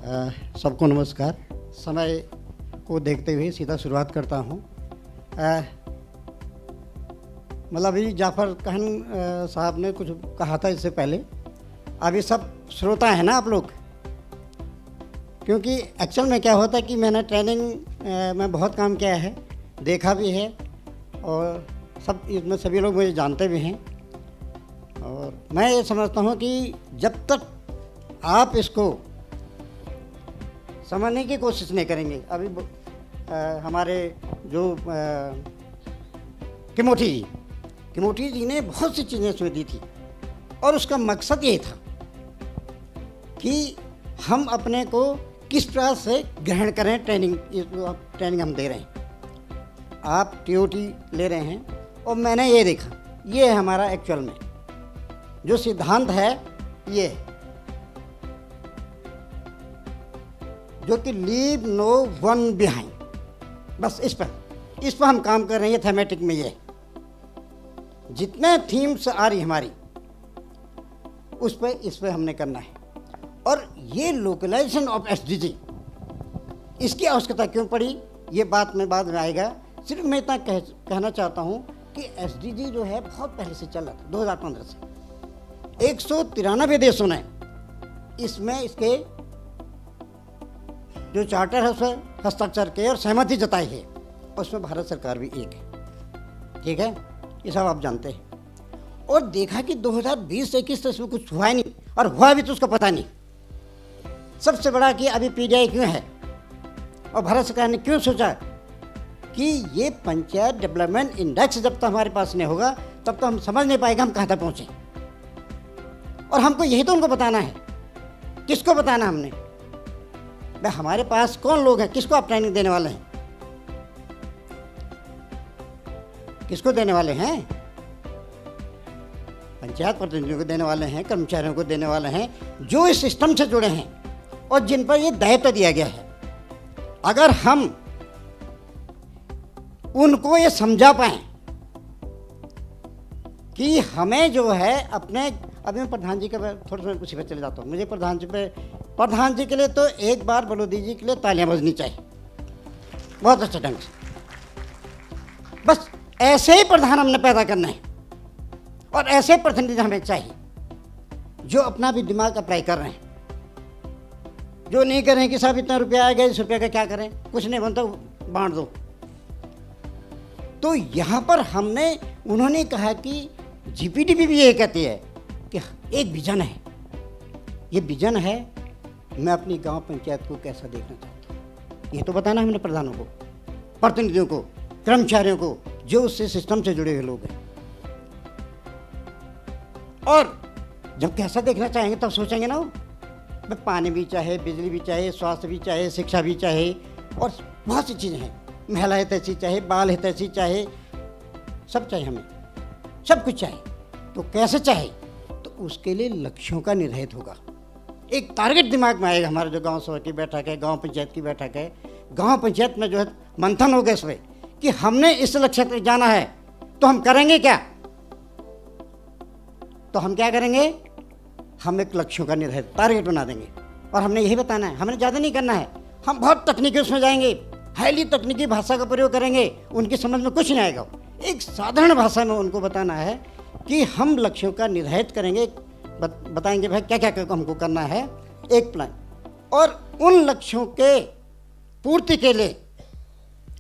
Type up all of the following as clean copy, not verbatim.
सबको नमस्कार। समय को देखते हुए सीधा शुरुआत करता हूँ। मतलब अभी जाफ़र कहन साहब ने कुछ कहा था इससे पहले। अभी सब श्रोता हैं ना आप लोग, क्योंकि एक्चुअल में क्या होता है कि मैंने ट्रेनिंग में बहुत काम किया है, देखा भी है और सब इसमें सभी लोग मुझे जानते भी हैं। और मैं ये समझता हूँ कि जब तक आप इसको समझने की कोशिश नहीं करेंगे, अभी हमारे जो किमोठी जी ने बहुत सी चीज़ें उसमें दी थी और उसका मकसद ये था कि हम अपने को किस प्रकार से ग्रहण करें। ट्रेनिंग हम दे रहे हैं, आप टीओटी ले रहे हैं और मैंने ये देखा, ये है हमारा एक्चुअल में जो सिद्धांत है, ये जो कि लीव नो वन बिहाइंड। बस इस पर हम काम कर रहे हैं। थीमेटिक में ये जितने थीम्स आ रही हमारी इस पर हमने करना है। और ये लोकलाइजेशन ऑफ एसडीजी, इसकी आवश्यकता क्यों पड़ी ये बात में बाद में आएगा। सिर्फ मैं इतना कहना चाहता हूँ कि एसडीजी जो है बहुत पहले से चल रहा था, 2015 से 193 देशों ने इसमें इसके जो चार्टर है उसमें हस्ताक्षर किए और सहमति जताई है। उसमें भारत सरकार भी एक है, ठीक है, ये सब आप जानते हैं। और देखा कि 2020-21 तक इसमें कुछ हुआ ही नहीं, और हुआ भी तो उसका पता नहीं। सबसे बड़ा कि अभी पीडीआई क्यों है और भारत सरकार ने क्यों सोचा कि ये पंचायत डेवलपमेंट इंडेक्स जब तक हमारे पास नहीं होगा तब तो हम समझ नहीं पाएंगे हम कहाँ तक पहुँचे। और हमको यही तो उनको बताना है। किसको बताना हमने? भाई हमारे पास कौन लोग हैं, किसको आप ट्रेनिंग देने वाले हैं? किसको देने वाले हैं? पंचायत प्रतिनिधियों को देने वाले हैं, कर्मचारियों को देने वाले हैं जो इस सिस्टम से जुड़े हैं और जिन पर ये दायित्व दिया गया है। अगर हम उनको ये समझा पाएं कि हमें जो है अपने, अभी मैं प्रधान जी के थोड़ा सा उसी पर चले जाता हूँ। मुझे प्रधान जी के लिए तो एक बार बलोदी जी के लिए तालियां बजनी चाहिए, बहुत अच्छे ढंग से। बस ऐसे ही प्रधान हमने पैदा करना है और ऐसे प्रतिनिधि हमें चाहिए जो अपना भी दिमाग अप्लाई कर रहे हैं, जो नहीं कर रहे हैं कि साहब इतना रुपया आ गया, इस रुपये का क्या करें, कुछ नहीं बनता, बांट दो। तो यहाँ पर उन्होंने कहा कि जीपीडीपी भी ये कहती है कि एक विजन है। ये विजन है, मैं अपनी गांव पंचायत को कैसा देखना चाहता हूँ, ये तो बताना हमने प्रधानों को, प्रतिनिधियों को, कर्मचारियों को, जो उससे सिस्टम से जुड़े हुए लोग हैं। और जब कैसा देखना चाहेंगे तब सोचेंगे ना, वो पानी भी चाहे, बिजली भी चाहे, स्वास्थ्य भी चाहे, शिक्षा भी चाहे और बहुत सी चीज़ें हैं, महिला हितैषी चाहे, बाल हितैषी चाहे, सब चाहिए हमें, सब कुछ चाहिए। तो कैसे चाहे, तो उसके लिए लक्ष्यों का निर्धारित होगा, एक टारगेट दिमाग में आएगा। हमारा जो गांव सभा की बैठक है, गांव पंचायत की बैठक है, गांव पंचायत में जो है मंथन होगा इसमें कि हमने इस लक्ष्य तक जाना है, तो हम करेंगे क्या? तो हम क्या करेंगे? हम एक लक्ष्यों का निर्धारित टारगेट बना देंगे और हमने यही बताना है, हमने ज़्यादा नहीं करना है। हम बहुत तकनीकी उसमें जाएंगे, हाईली तकनीकी भाषा का प्रयोग करेंगे, उनकी समझ में कुछ नहीं आएगा। एक साधारण भाषा में उनको बताना है कि हम लक्ष्यों का निर्धारित करेंगे, बताएंगे भाई क्या क्या हमको करना है, एक प्लान, और उन लक्ष्यों के पूर्ति के लिए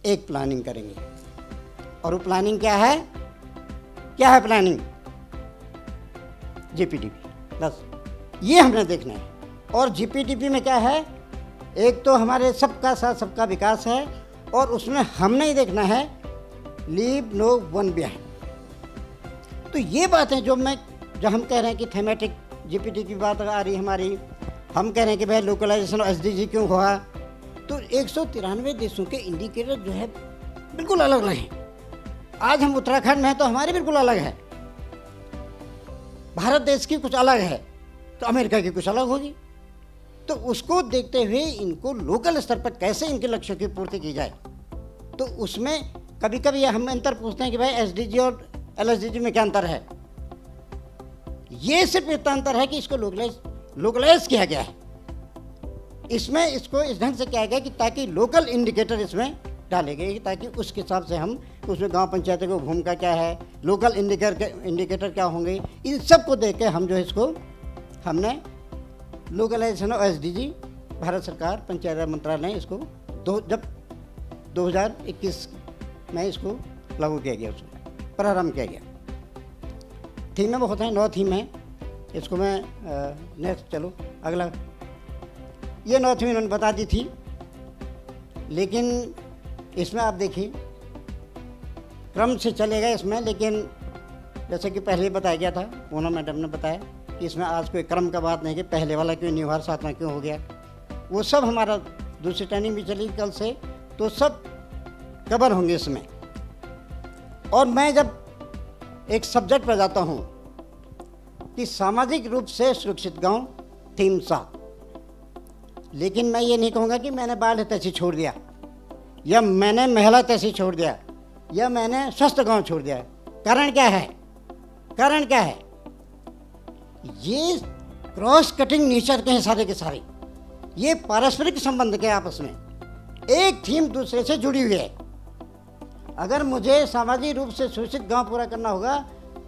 एक प्लानिंग करेंगे। और वो प्लानिंग क्या है? प्लानिंग? जीपीडीपी, बस ये हमने देखना है। और जीपीडीपी में क्या है? एक तो हमारे सबका साथ सबका विकास है और उसमें हमने ही देखना है लीव नो वन बिहाइंड। तो ये बातें जो हम कह रहे हैं कि थीमेटिक जीपीडी की बात आ रही हमारी, हम कह रहे हैं कि भाई लोकलाइजेशन और एसडीजी क्यों हुआ, तो 193 देशों के इंडिकेटर जो है बिल्कुल अलग अलग हैं। आज हम उत्तराखंड में हैं तो हमारे बिल्कुल अलग है, भारत देश की कुछ अलग है तो अमेरिका की कुछ अलग होगी। तो उसको देखते हुए इनको लोकल स्तर पर कैसे इनके लक्ष्यों की पूर्ति की जाए, तो उसमें कभी कभी हम अंतर पूछते हैं कि भाई एसडीजी और एलएसडीजी में क्या अंतर है। ये सिर्फ इतना अंतर है कि इसको लोकलाइज किया गया है, इसमें इसको इस ढंग से किया गया कि ताकि लोकल इंडिकेटर इसमें डाले गए, ताकि उसके हिसाब से हम उसमें गांव पंचायतों की भूमिका क्या है, लोकल इंडिकेटर क्या होंगे, इन सब को देख के हम जो है इसको हमने लोकलाइजेशन ऑफ एसडीजी भारत सरकार पंचायत राज मंत्रालय ने इसको जब 2021 में इसको लागू किया गया, उसमें प्रारंभ किया गया। थीम में बहुत है, 9 थीम है। इसको मैं नेक्स्ट चलो अगला, ये 9 थीम इन्होंने बता दी थी, लेकिन इसमें आप देखिए क्रम से चलेगा इसमें, लेकिन जैसे कि पहले बताया गया था, पूनम मैडम ने बताया कि इसमें आज कोई क्रम का बात नहीं कि पहले वाला क्यों नहीं हुआ, 7वां क्यों हो गया, वो सब हमारा दूसरी ट्रेनिंग भी चली कल से, तो सब कवर होंगे इसमें। और मैं जब एक सब्जेक्ट पर जाता हूँ कि सामाजिक रूप से सुरक्षित गांव थीम 7, लेकिन मैं ये नहीं कहूँगा कि मैंने बाढ़ तैसी छोड़ दिया, या मैंने महिला तैसी छोड़ दिया, या मैंने स्वस्थ गांव छोड़ दिया। कारण क्या है? कारण क्या है? ये क्रॉस कटिंग नेचर के हैं सारे के सारे, ये पारस्परिक संबंध के आपस में, एक थीम दूसरे से जुड़ी हुई है। अगर मुझे सामाजिक रूप से सुरक्षित गांव पूरा करना होगा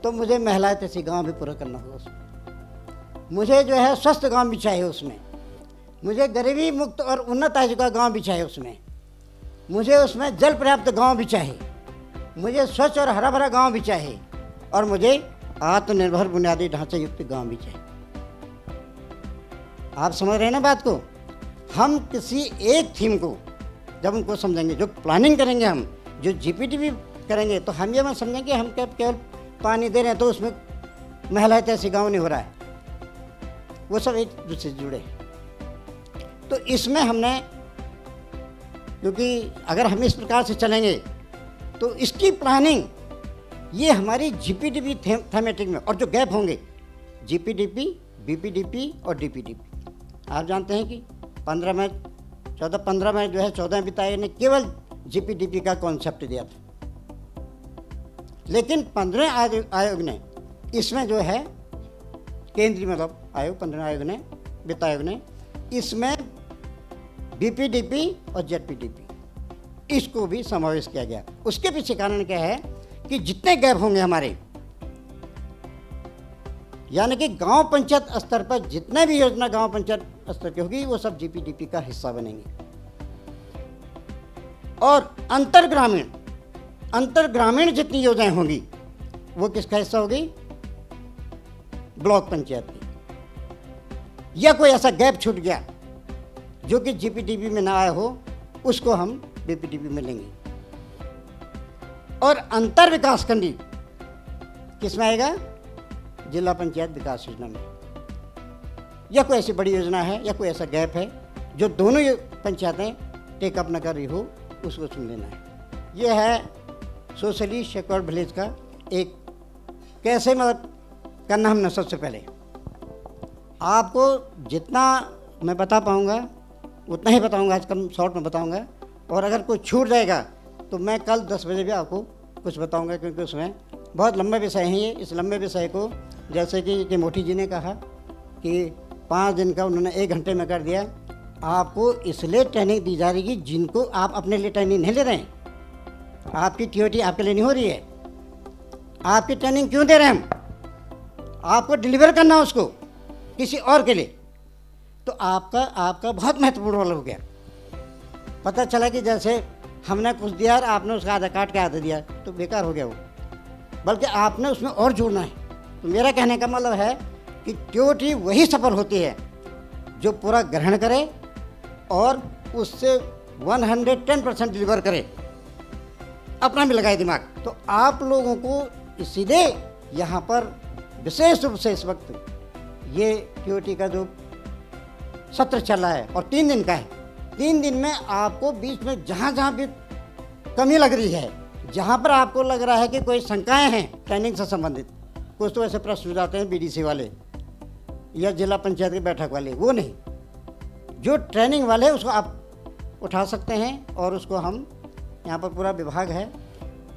तो मुझे महिला तैसी गांव भी पूरा करना होगा उसमें, मुझे जो है स्वस्थ गांव भी चाहिए उसमें, मुझे गरीबी मुक्त और उन्नत आय का गांव भी चाहिए उसमें, मुझे उसमें जल पर्याप्त गांव भी चाहिए, मुझे स्वच्छ और हरा भरा गांव भी चाहिए, और मुझे आत्मनिर्भर बुनियादी ढांचे युक्त गांव भी चाहिए। आप समझ रहे हैं ना बात को? हम किसी एक थीम को जब उनको समझेंगे, जो प्लानिंग करेंगे हम, जो जीपीटीपी करेंगे, तो हम ये मत समझेंगे हम केवल पानी दे रहे हैं तो उसमें महिला तैसी गाँव नहीं हो रहा है, वो सब एक दूसरे से जुड़े हैं। तो इसमें हमने, क्योंकि अगर हम इस प्रकार से चलेंगे तो इसकी प्लानिंग ये हमारी जीपीडीपी थीमेटिक में, और जो गैप होंगे जीपीडीपी, बीपीडीपी और डीपीडीपी, आप जानते हैं कि 15 में जो है 14 वित्त आयोग ने केवल जीपीडीपी का कॉन्सेप्ट दिया था, लेकिन 15वें आयोग ने इसमें जो है केंद्रीय मतलब आयोग 15वें आयोग ने, वित्त आयोग ने इसमें बीपीडीपी और जेडपीडीपी इसको भी समावेश किया गया। उसके पीछे कारण क्या है कि जितने गैप होंगे हमारे, यानी कि गांव पंचायत स्तर पर जितने भी योजना गांव पंचायत स्तर की होगी वो सब जीपीडीपी का हिस्सा बनेंगे। और अंतर्ग्रामीण जितनी योजनाएं होंगी वो किसका हिस्सा होगी? ब्लॉक पंचायत की। या कोई ऐसा गैप छूट गया जो कि जीपीडीपी में ना आया हो, उसको हम बीपीडीपी में लेंगे। और अंतर विकास खंडी किस में आएगा? जिला पंचायत विकास योजना में। या कोई ऐसी बड़ी योजना है या कोई ऐसा गैप है जो दोनों पंचायतें टेकअप न कर रही हो, उसको चुन लेना है। यह है सोशली सिक्योर्ड विलेज का एक कैसे मतलब करना। हमने सबसे पहले आपको जितना मैं बता पाऊँगा उतना ही बताऊँगा, आज कम शॉर्ट में बताऊँगा, और अगर कोई छूट जाएगा तो मैं कल 10 बजे भी आपको कुछ बताऊँगा, क्योंकि उसमें बहुत लंबा विषय है ये। इस लंबे विषय को जैसे कि मोठी जी ने कहा कि 5 दिन का उन्होंने 1 घंटे में कर दिया। आपको इसलिए ट्रेनिंग दी जा रही है जिनको आप अपने लिए ट्रेनिंग नहीं ले रहे हैं, आपकी टीओटी आपके लिए नहीं हो रही है। आपकी ट्रेनिंग क्यों दे रहे हैं हम? आपको डिलीवर करना उसको किसी और के लिए, तो आपका बहुत महत्वपूर्ण रोल हो गया। पता चला कि जैसे हमने कुछ दिया और आपने उसका आधा काट के आधा दिया तो बेकार हो गया वो, बल्कि आपने उसमें और जुड़ना है। तो मेरा कहने का मतलब है कि टीओटी वही सफल होती है जो पूरा ग्रहण करे और उससे 110% डिलीवर करे, अपना भी लगाए दिमाग। तो आप लोगों को इसीलिए यहाँ पर विशेष रूप से इस वक्त ये टीओटी का जो सत्र चल रहा है और 3 दिन का है, 3 दिन में आपको बीच में जहाँ जहाँ भी कमी लग रही है, जहाँ पर आपको लग रहा है कि कोई शंकाएं हैं ट्रेनिंग से संबंधित, कुछ तो ऐसे प्रश्न हो जाते हैं बीडीसी वाले या जिला पंचायत की बैठक वाले, वो नहीं, जो ट्रेनिंग वाले उसको आप उठा सकते हैं और उसको हम यहाँ पर पूरा विभाग है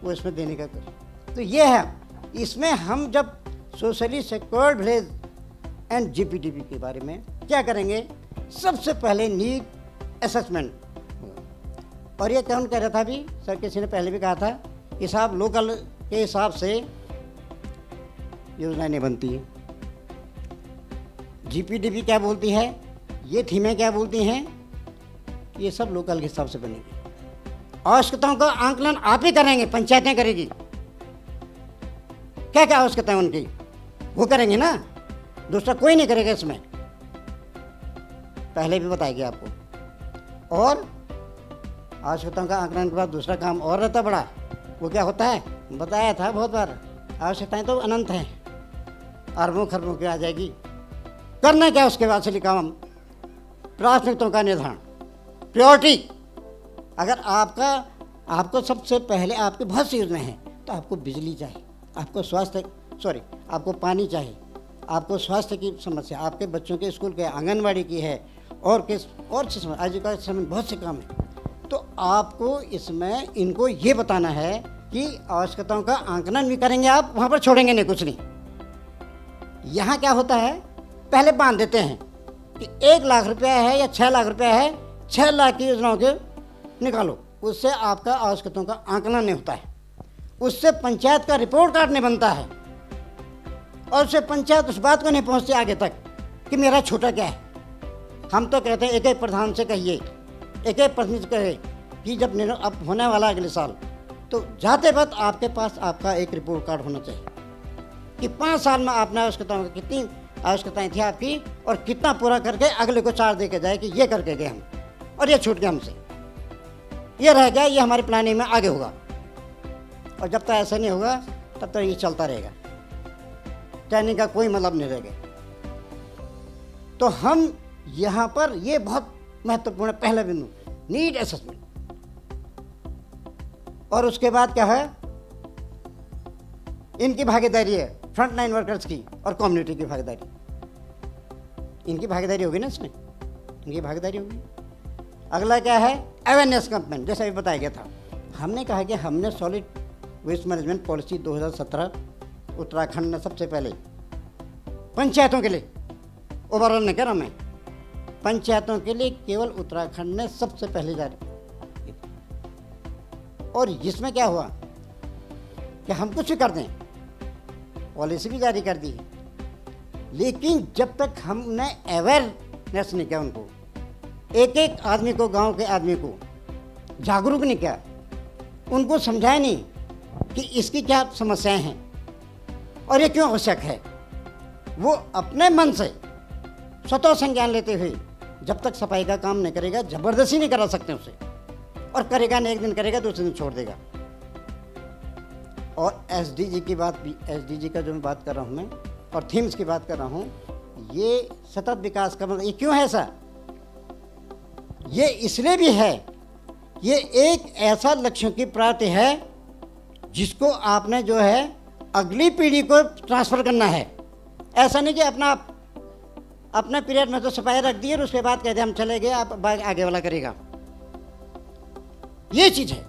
वो इसमें देने का करें। तो ये है, इसमें हम जब socially secured village and GPDP के बारे में क्या करेंगे सबसे पहले नीड असेसमेंट। और ये कौन कह रहा था अभी, सर किसी ने पहले भी कहा था कि साहब लोकल के हिसाब से योजनाएं नहीं बनती है। जीपीडीपी क्या बोलती है, ये थीमें क्या बोलती हैं, ये सब लोकल के हिसाब से बनेगी। आवश्यकताओं का आंकलन आप ही करेंगे, पंचायतें करेगी। क्या क्या आवश्यकता है उनकी, वो करेंगे ना, दूसरा कोई नहीं करेगा इसमें, पहले भी बताएगी आपको। और आवश्यकताओं का आंकलन के बाद दूसरा काम और रहता बड़ा, वो क्या होता है, बताया था बहुत बार, आवश्यकताएं तो अनंत हैं, अरबों खरबों की आ जाएगी। करना क्या उसके बाद से काम, प्राथमिकताओं का निर्धारण, प्रायोरिटी। अगर आपको सबसे पहले आपकी बहुत सी योजनाएं हैं, तो आपको बिजली चाहिए, आपको आपको पानी चाहिए, आपको स्वास्थ्य की समस्या, आपके बच्चों के स्कूल के आंगनवाड़ी की है, और आजीविका से बहुत से काम है। तो आपको इसमें इनको ये बताना है कि आवश्यकताओं का आंकलन भी करेंगे आप, वहाँ पर छोड़ेंगे नहीं कुछ नहीं। यहाँ क्या होता है, पहले बांध देते हैं कि 1 लाख रुपया है या 6 लाख रुपया है, 6 लाख की योजनाओं के निकालो, उससे आपका आवश्यकताओं का आंकलन नहीं होता है, उससे पंचायत का रिपोर्ट कार्ड नहीं बनता है, और उससे पंचायत उस बात को नहीं पहुंचती आगे तक कि मेरा छोटा क्या है। हम तो कहते हैं एक एक प्रधान से कहिए, एक एक प्रतिनिधि से कहे कि जब अब होने वाला अगले साल, तो जाते वक्त आपके पास आपका एक रिपोर्ट कार्ड होना चाहिए कि 5 साल में आपने आवश्यकताओं की कितनी आवश्यकताएं थी आपकी, और कितना पूरा करके अगले को 4 दे के जाए कि ये करके गए हम, और ये छूट गया हमसे, ये रह गया, ये हमारी प्लानिंग में आगे होगा। और जब तक ऐसा नहीं होगा तब तक ये चलता रहेगा, ट्रेनिंग का कोई मतलब नहीं रहेगा। तो हम यहाँ पर ये बहुत महत्वपूर्ण पहला बिंदु, नीड असेसमेंट। और उसके बाद क्या है, इनकी भागीदारी है, फ्रंट लाइन वर्कर्स की और कम्युनिटी की भागीदारी। इनकी भागीदारी होगी ना इसमें, इनकी भागीदारी होगी। अगला क्या है, अवेयरनेस कैंपेन, जैसा अभी बताया गया था। हमने कहा कि हमने solid waste management policy 2017 Uttarakhand में सबसे पहले पंचायतों के लिए, ओवरऑल नहीं कह रहा मैं, पंचायतों के लिए केवल उत्तराखंड ने सबसे पहले जारी। और इसमें क्या हुआ कि हम कुछ भी कर दें, पॉलिसी भी जारी कर दी, लेकिन जब तक हमने अवेयरनेस नहीं किया, उनको एक एक आदमी को, गांव के आदमी को जागरूक नहीं किया, उनको समझाया नहीं कि इसकी क्या समस्याएं हैं और ये क्यों आवश्यक है, वो अपने मन से स्वतः संज्ञान लेते हुए जब तक सफाई का काम नहीं करेगा, जबरदस्ती नहीं करा सकते उसे, और करेगा नहीं, एक दिन करेगा दूसरे दिन छोड़ देगा। और एसडीजी की बात भी, एसडीजी का जो मैं बात कर रहा हूँ मैं, और थीम्स की बात कर रहा हूँ, ये सतत विकास का मतलब, ये क्यों है ऐसा, ये इसलिए भी है, ये एक ऐसा लक्ष्यों की प्राप्ति है जिसको आपने जो है अगली पीढ़ी को ट्रांसफ़र करना है। ऐसा नहीं कि अपने पीरियड में तो सफाई रख दी और उसके बाद कहते हम चले गए, आप आगे वाला करेगा। ये चीज़ है,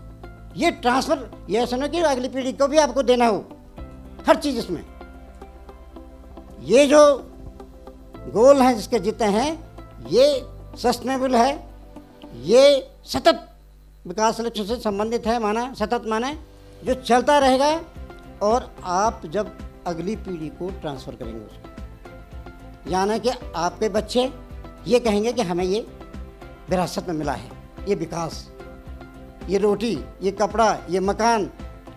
ये ट्रांसफ़र, ये ऐसा नहीं कि अगली पीढ़ी को भी आपको देना हो हर चीज़ इसमें। ये जो गोल हैं जिसके जितने हैं, ये सस्टेनेबल है, ये सतत विकास लक्ष्य से संबंधित है, माना सतत माने जो चलता रहेगा, और आप जब अगली पीढ़ी को ट्रांसफ़र करेंगे उसको, यानी कि आपके बच्चे ये कहेंगे कि हमें ये विरासत में मिला है, ये विकास, ये रोटी, ये कपड़ा, ये मकान,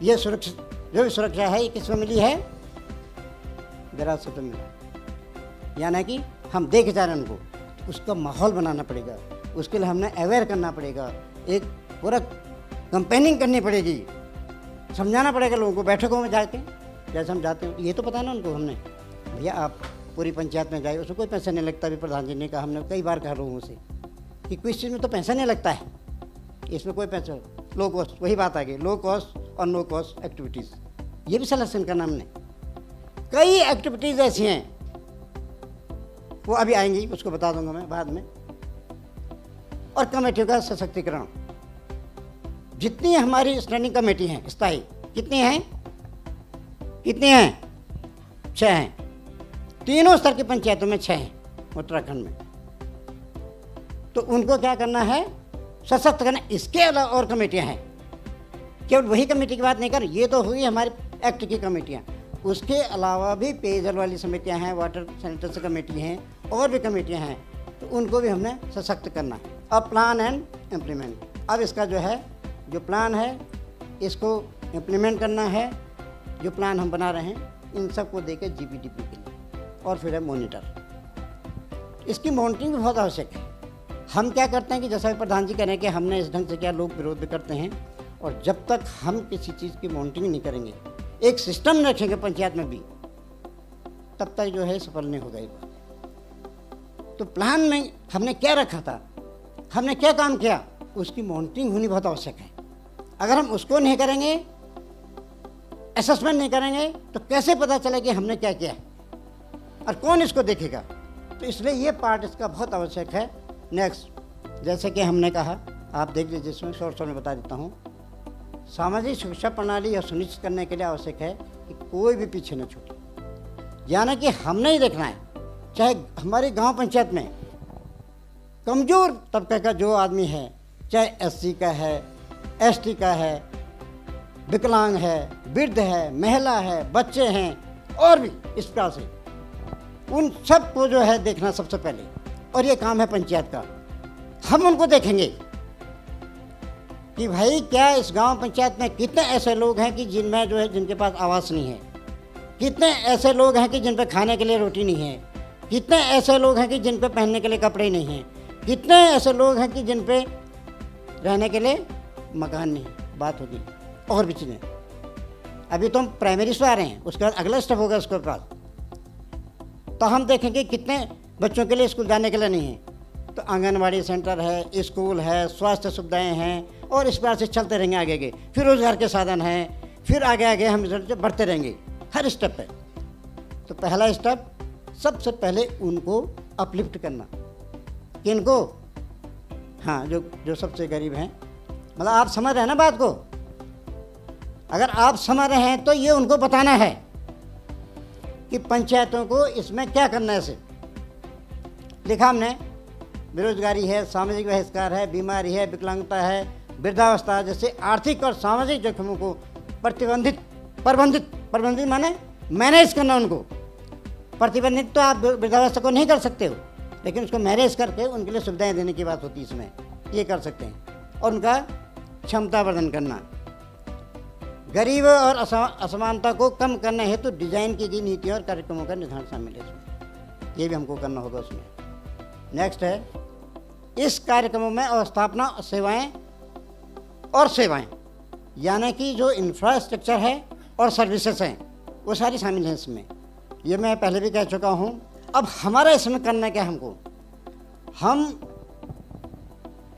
ये सुरक्षा, जो भी सुरक्षा है, ये किसमें मिली है, विरासत में मिला। यानी कि हम देख जा रहे हैं उनको, उसका माहौल बनाना पड़ेगा, उसके लिए हमने अवेयर करना पड़ेगा, एक पूरा कंपेनिंग करनी पड़ेगी, समझाना पड़ेगा लोगों को, बैठकों में जाके जैसे हम जाते हैं। ये तो पता ना उनको, हमने भैया आप पूरी पंचायत में जाए, उसमें कोई पैसा नहीं लगता। भी प्रधान जी ने कहा, हमने कई बार कहा लोगों से कि किस चीज़ में तो पैसा नहीं लगता है, इसमें कोई पैसा, लो कॉस्ट, वही बात आ गई, लो कॉस्ट और नो कॉस्ट एक्टिविटीज़, ये भी सिलेक्शन करना हमने। कई एक्टिविटीज़ ऐसी हैं, वो अभी आएंगी, उसको बता दूंगा मैं बाद में। और कमेटियों का सशक्तिकरण, जितनी हमारी स्टैंडिंग कमेटी हैं स्थायी, कितनी हैं, 6 हैं, तीनों स्तर की पंचायतों में 6 हैं उत्तराखंड में। तो उनको क्या करना है, सशक्त करना। इसके अलावा और कमेटियाँ हैं, केवल वही कमेटी की बात नहीं कर, ये तो हुई हमारे एक्ट की कमेटियाँ, उसके अलावा भी पेयजल वाली समितियाँ हैं, वाटर सैनिटेशन कमेटी हैं, और भी कमेटियाँ हैं, तो उनको भी हमने सशक्त करना है। अब प्लान एंड इम्प्लीमेंट, अब इसका जो है जो प्लान है इसको इम्प्लीमेंट करना है। जो प्लान हम बना रहे हैं इन सबको देके जीपीडीपी के लिए, और फिर है मॉनिटर। इसकी मॉनिटरिंग भी बहुत आवश्यक है। हम क्या करते हैं कि जैसा प्रधान जी कह रहे हैं कि हमने इस ढंग से किया, लोग विरोध भी करते हैं, और जब तक हम किसी चीज़ की मॉनिटरिंग नहीं करेंगे, एक सिस्टम रखेंगे पंचायत में भी, तब तक जो है सफल नहीं होगा ये बात। तो प्लान में हमने क्या रखा था, हमने क्या काम किया, उसकी मॉनिटरिंग होनी बहुत आवश्यक है। अगर हम उसको नहीं करेंगे, असेसमेंट नहीं करेंगे, तो कैसे पता चले कि हमने क्या किया और कौन इसको देखेगा। तो इसलिए ये पार्ट इसका बहुत आवश्यक है। नेक्स्ट, जैसे कि हमने कहा, आप देख लीजिए, इसमें शॉर्ट में बता देता हूँ। सामाजिक सुरक्षा प्रणाली यह सुनिश्चित करने के लिए आवश्यक है कि कोई भी पीछे न छूटे। यानी कि हमने ही देखना है, चाहे हमारी गांव पंचायत में कमज़ोर तबके का जो आदमी है, चाहे एससी का है, एसटी का है, विकलांग है, वृद्ध है, महिला है, बच्चे हैं, और भी इस प्रकार से उन सब को जो है देखना सबसे पहले, और ये काम है पंचायत का। हम उनको देखेंगे कि भाई क्या इस गांव पंचायत में कितने ऐसे लोग हैं कि जिनमें जो है जिनके पास आवास नहीं है, कितने ऐसे लोग हैं कि जिन पे खाने के लिए रोटी नहीं है, कितने ऐसे लोग हैं कि जिन पे पहनने के लिए कपड़े नहीं हैं, कितने ऐसे लोग हैं कि जिन पे रहने के लिए मकान नहीं है। बात होगी और भी चीज़ें। अभी तो हम प्राइमरी से आ रहे हैं, उसके बाद अगला स्टेप होगा उसके बाद, तो हम देखेंगे कितने बच्चों के लिए स्कूल जाने के लिए नहीं है। तो आंगनवाड़ी सेंटर है, स्कूल है, स्वास्थ्य सुविधाएं हैं, और इस प्रकार से चलते रहेंगे आगे आगे। फिर रोजगार के साधन हैं, फिर आगे आगे हम बढ़ते रहेंगे हर स्टेप पे। तो पहला स्टेप, सबसे पहले उनको अपलिफ्ट करना। किनको? हाँ, जो सबसे गरीब हैं। मतलब आप समझ रहे हैं ना बात को? अगर आप समझ रहे हैं तो ये उनको बताना है कि पंचायतों को इसमें क्या करना है। इसे लिखा हमने, बेरोजगारी है, सामाजिक बहिष्कार है, बीमारी है, विकलांगता है, वृद्धावस्था जैसे आर्थिक और सामाजिक जोखिमों को प्रबंधित माने मैनेज करना। उनको प्रतिबंधित तो आप वृद्धावस्था को नहीं कर सकते हो, लेकिन उसको मैनेज करके उनके लिए सुविधाएं देने की बात होती है इसमें, ये कर सकते हैं। और उनका क्षमता वर्धन करना, गरीब और असमानता को कम करने हेतु डिजाइन की गई नीतियों और कार्यक्रमों का निर्धारण शामिल है इसमें, ये भी हमको करना होगा उसमें। नेक्स्ट है, इस कार्यक्रमों में अवस्थापना सेवाएं यानी कि जो इंफ्रास्ट्रक्चर है और सर्विसेज हैं वो सारी शामिल हैं इसमें। ये मैं पहले भी कह चुका हूँ। अब हमारा इसमें करना क्या, हम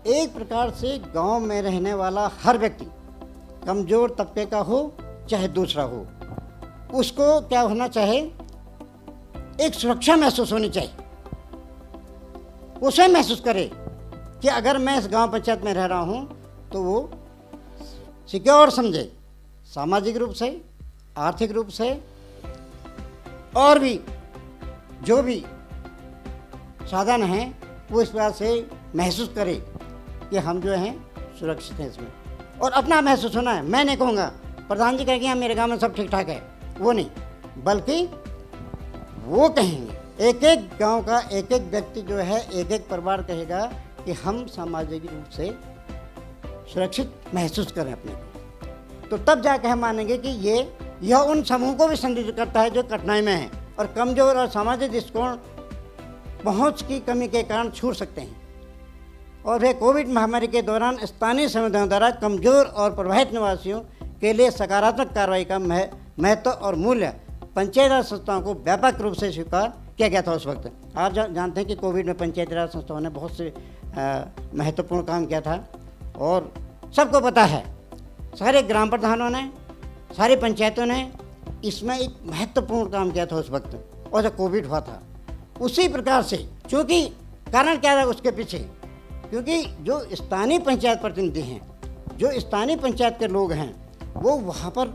एक प्रकार से गांव में रहने वाला हर व्यक्ति, कमज़ोर तबके का हो चाहे दूसरा हो, उसको क्या होना चाहिए, एक सुरक्षा महसूस होनी चाहिए। उसे महसूस करे कि अगर मैं इस गांव पंचायत में रह रहा हूं तो वो सिक्योर समझे, सामाजिक रूप से, आर्थिक रूप से, और भी जो भी साधन हैं वो इस बात से महसूस करे कि हम जो हैं सुरक्षित हैं इसमें। और अपना महसूस होना है। मैं नहीं कहूँगा प्रधान जी कहेंगे मेरे गांव में सब ठीक ठाक है, वो नहीं, बल्कि वो कहेंगे, एक एक गांव का एक एक व्यक्ति जो है, एक एक परिवार कहेगा कि हम सामाजिक रूप से सुरक्षित महसूस करें अपने को। तो तब जाकर हम मानेंगे कि यह उन समूह को भी संदर्भित करता है जो कठिनाई में हैं और कमजोर और सामाजिक दृष्टिकोण पहुंच की कमी के कारण छूट सकते हैं। और वे कोविड महामारी के दौरान स्थानीय समुदायों द्वारा कमजोर और प्रभावित निवासियों के लिए सकारात्मक कार्रवाई का महत्व और मूल्य पंचायत राज संस्थाओं को व्यापक रूप से स्वीकार किया गया था उस वक्त। आप जानते हैं कि कोविड में पंचायत राज संस्थाओं ने बहुत से महत्वपूर्ण काम किया था और सबको पता है, सारे ग्राम प्रधानों ने, सारी पंचायतों ने इसमें एक महत्वपूर्ण काम किया था उस वक्त। और जब कोविड हुआ था उसी प्रकार से, क्योंकि कारण क्या रहा उसके पीछे, क्योंकि जो स्थानीय पंचायत प्रतिनिधि हैं, जो स्थानीय पंचायत के लोग हैं, वो वहाँ पर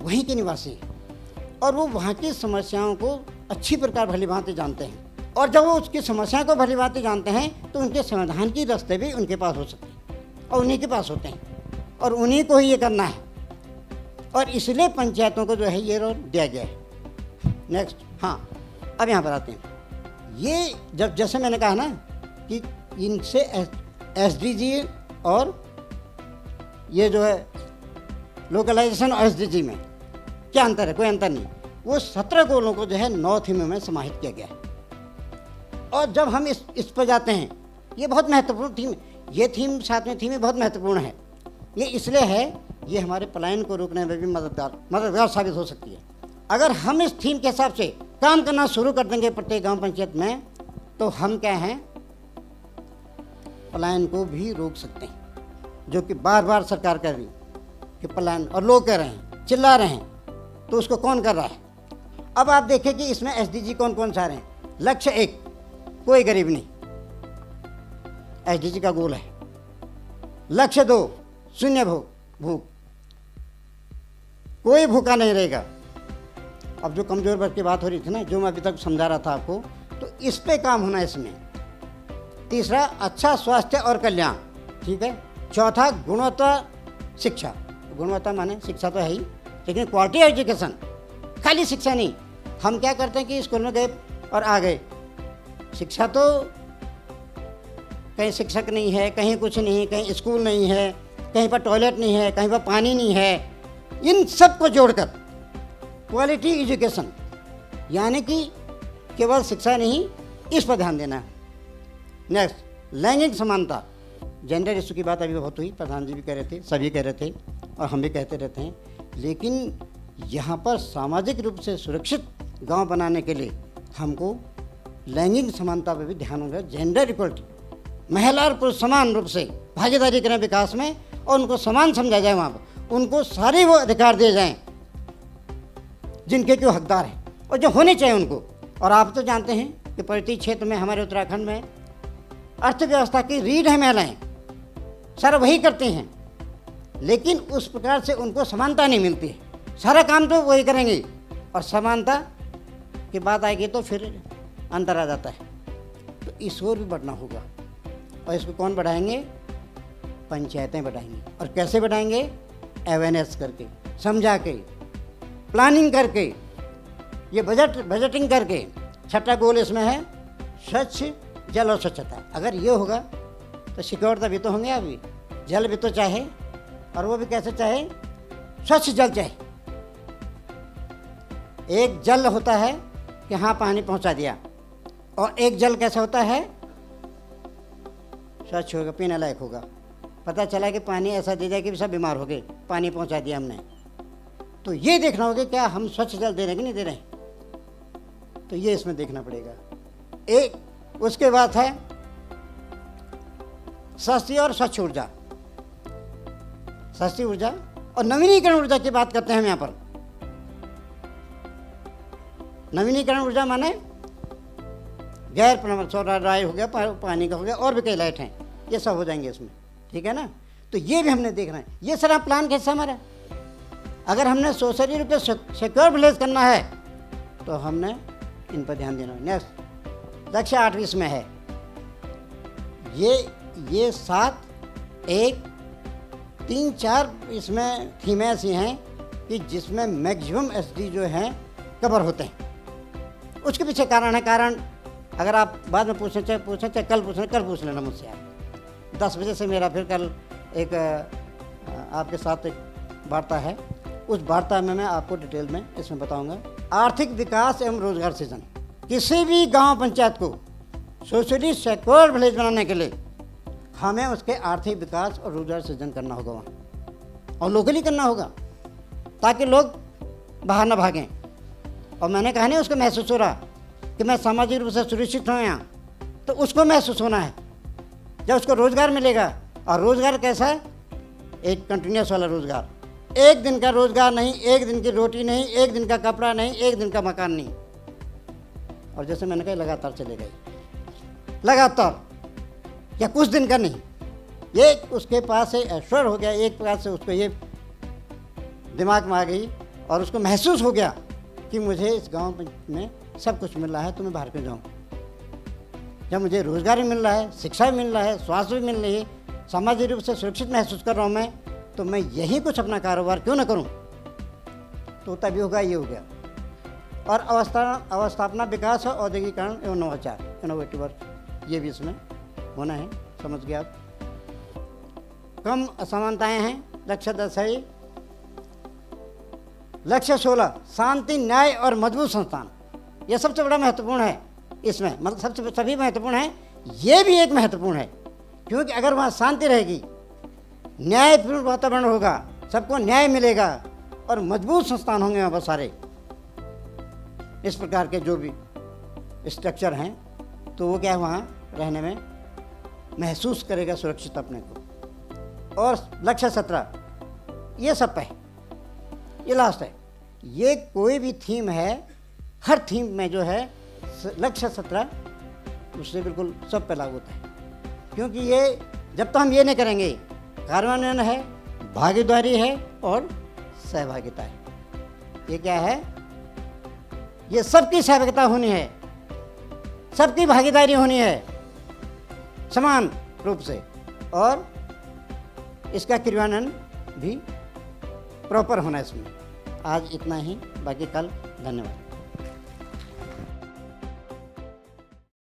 वहीं के निवासी हैं और वो वहाँ की समस्याओं को अच्छी प्रकार भली भांति जानते हैं और जब वो उसकी समस्या को भली भांति जानते हैं तो उनके समाधान की रास्ते भी उनके पास हो सकते हैं और उन्हीं के पास होते हैं और उन्हीं को ही ये करना है। और इसलिए पंचायतों को जो है ये रोल दिया गया है। नेक्स्ट, हाँ, अब यहाँ पर आते हैं। ये जब जैसे मैंने कहा ना कि इनसे एसडीजी और ये जो है लोकलाइजेशन और एसडीजी में क्या अंतर है? कोई अंतर नहीं। वो 17 गोलों को जो है 9 थीमों में समाहित किया गया है। और जब हम इस पर जाते हैं, ये बहुत महत्वपूर्ण थीम, ये थीम 7वें थीम में बहुत महत्वपूर्ण है। ये इसलिए है, ये हमारे पलायन को रोकने में भी मददगार साबित हो सकती है। अगर हम इस थीम के हिसाब से काम करना शुरू कर देंगे प्रत्येक गांव पंचायत में, तो हम क्या हैं, पलायन को भी रोक सकते हैं, जो कि बार बार सरकार कह रही कि पलायन, और लोग कह रहे हैं, चिल्ला रहे हैं, तो उसको कौन कर रहा है? अब आप देखें कि इसमें एसडीजी कौन कौन सा रहे हैं। लक्ष्य 1, कोई गरीब नहीं, एसडीजी का गोल है। लक्ष्य 2, शून्य भूख, कोई भूखा नहीं रहेगा। अब जो कमजोर वर्ग की बात हो रही थी ना, जो मैं अभी तक समझा रहा था आपको, तो इस पे काम होना है इसमें। तीसरा, अच्छा स्वास्थ्य और कल्याण, ठीक है। चौथा, गुणवत्ता शिक्षा, गुणवत्ता माने शिक्षा तो है ही, लेकिन क्वालिटी एजुकेशन, खाली शिक्षा नहीं। हम क्या करते हैं कि स्कूल में गए और आ गए, शिक्षा तो कहीं शिक्षक नहीं है, कहीं कुछ नहीं, कहीं स्कूल नहीं है, कहीं पर टॉयलेट नहीं है, कहीं पर पानी नहीं है। इन सब को जोड़कर क्वालिटी एजुकेशन, यानी कि केवल शिक्षा नहीं, इस पर ध्यान देना है। नेक्स्ट, लैंगिक समानता, जेंडर इशू की बात अभी बहुत हुई, प्रधान जी भी कह रहे थे, सभी कह रहे थे और हम भी कहते रहते हैं। लेकिन यहाँ पर सामाजिक रूप से सुरक्षित गांव बनाने के लिए हमको लैंगिक समानता पर भी ध्यान होगा। जेंडर इक्वलिटी, महिला और पुरुष समान रूप से भागीदारी करें विकास में और उनको समान समझा जाए, वहाँ पर उनको सारे वो अधिकार दिए जाएं जिनके क्यों हकदार हैं और जो होने चाहिए उनको। और आप तो जानते हैं कि प्रति क्षेत्र में हमारे उत्तराखंड में अर्थव्यवस्था की रीढ़ है महिलाएं, सारा वही करती हैं, लेकिन उस प्रकार से उनको समानता नहीं मिलती है। सारा काम तो वही करेंगे और समानता की बात आएगी तो फिर अंतर आ जाता है। तो इस ओर भी बढ़ना होगा और इसको कौन बढ़ाएंगे? पंचायतें बढ़ाएंगी। और कैसे बढ़ाएंगे? अवेयरनेस करके, समझा के, प्लानिंग करके, ये बजटिंग करके। छठा गोल इसमें है स्वच्छ जल और स्वच्छता। अगर ये होगा तो सिक्योरिटी भी तो होंगे, अभी जल भी तो चाहे, और वो भी कैसे चाहे? स्वच्छ जल चाहे। एक जल होता है कि हाँ पानी पहुंचा दिया, और एक जल कैसा होता है? स्वच्छ होगा, पीने लायक होगा। पता चला कि पानी ऐसा दे जाए कि सब बीमार हो गए, पानी पहुंचा दिया हमने। तो ये देखना होगा क्या हम स्वच्छ जल दे रहे हैं कि नहीं दे रहे हैं, तो ये इसमें देखना पड़ेगा। एक उसके बाद है सस्ती और स्वच्छ ऊर्जा। सस्ती ऊर्जा और नवीनीकरण ऊर्जा की बात करते हैं हम यहाँ पर। नवीनीकरण ऊर्जा माने गैर परमाणु, सोलर ड्राई हो गया, पानी का हो गया, और भी कई लाइट हैं, ये सब हो जाएंगे इसमें, ठीक है ना। तो ये भी हमने देखना है। ये सारा प्लान कैसा हमारा, अगर हमने सोसाइटी रूप से सिक्योर विलेज करना है तो हमने इन पर ध्यान देना है। नेक्स्ट, लक्ष्य 8 इसमें है। ये 7, 1, 3, 4 इसमें थीमें ऐसी हैं कि जिसमें मैक्सिमम एसडी जो हैं कवर होते हैं। उसके पीछे कारण है। कारण अगर आप बाद में पूछना चाहे कल पूछ लेना मुझसे। आप 10 बजे से मेरा फिर कल एक आपके साथ एक वार्ता है, उस वार्ता में मैं आपको डिटेल में इसमें बताऊंगा। आर्थिक विकास एवं रोजगार सृजन, किसी भी गांव पंचायत को सोशली सिक्योर विलेज बनाने के लिए हमें उसके आर्थिक विकास और रोजगार सृजन करना होगा वहाँ, और लोकली करना होगा, ताकि लोग बाहर ना भागें। और मैंने कहा नहीं, उसको महसूस हो रहा कि मैं सामाजिक रूप से सुरक्षित हूँ यहाँ, तो उसको महसूस होना है जब उसको रोज़गार मिलेगा। और रोज़गार कैसा है? एक कंटिन्यूस वाला रोज़गार, एक दिन का रोज़गार नहीं, एक दिन की रोटी नहीं, एक दिन का कपड़ा नहीं, एक दिन का मकान नहीं। और जैसे मैंने कहा लगातार चलेगा, लगातार, या कुछ दिन का नहीं। ये उसके पास से एश्योर हो गया, एक प्रकार से उसको ये दिमाग में आ गई और उसको महसूस हो गया कि मुझे इस गांव में सब कुछ मिल रहा है, तो मैं बाहर क्यों जाऊँ। जब मुझे रोज़गार भी मिल रहा है, शिक्षा भी मिल रहा है, स्वास्थ्य भी मिल रही है, सामाजिक रूप से सुरक्षित महसूस कर रहा हूँ मैं, तो मैं यही कुछ अपना कारोबार क्यों ना करूँ। तो तभी होगा, ये हो गया। और अवस्थापना, विकास और औद्योगिकरण एवं नवाचार, इनोवेटिव वर्क, ये भी इसमें होना है, समझ गए आप। कम असमानताएं हैं, लक्ष्य 10 है। लक्ष्य 16, शांति, न्याय और मजबूत संस्थान। यह सबसे बड़ा महत्वपूर्ण है इसमें, मतलब सभी महत्वपूर्ण है, ये भी एक महत्वपूर्ण है, क्योंकि अगर वहाँ शांति रहेगी, न्यायपूर्ण वातावरण होगा, सबको न्याय मिलेगा और मजबूत संस्थान होंगे वहाँ पर सारे, इस प्रकार के जो भी स्ट्रक्चर हैं, तो वो क्या है, वहाँ रहने में महसूस करेगा सुरक्षित अपने को। और लक्ष्य 17, ये सब पे, ये लास्ट है। ये कोई भी थीम है, हर थीम में जो है लक्ष्य 17 उससे बिल्कुल सब पे लागू होता है, क्योंकि ये जब तो हम ये नहीं करेंगे, कार्यान्वयन है, भागीदारी है और सहभागिता है। ये क्या है, ये सबकी सहभागिता होनी है, सबकी भागीदारी होनी है समान रूप से, और इसका क्रियान्वयन भी प्रॉपर होना है इसमें। आज इतना ही, बाकी कल। धन्यवाद।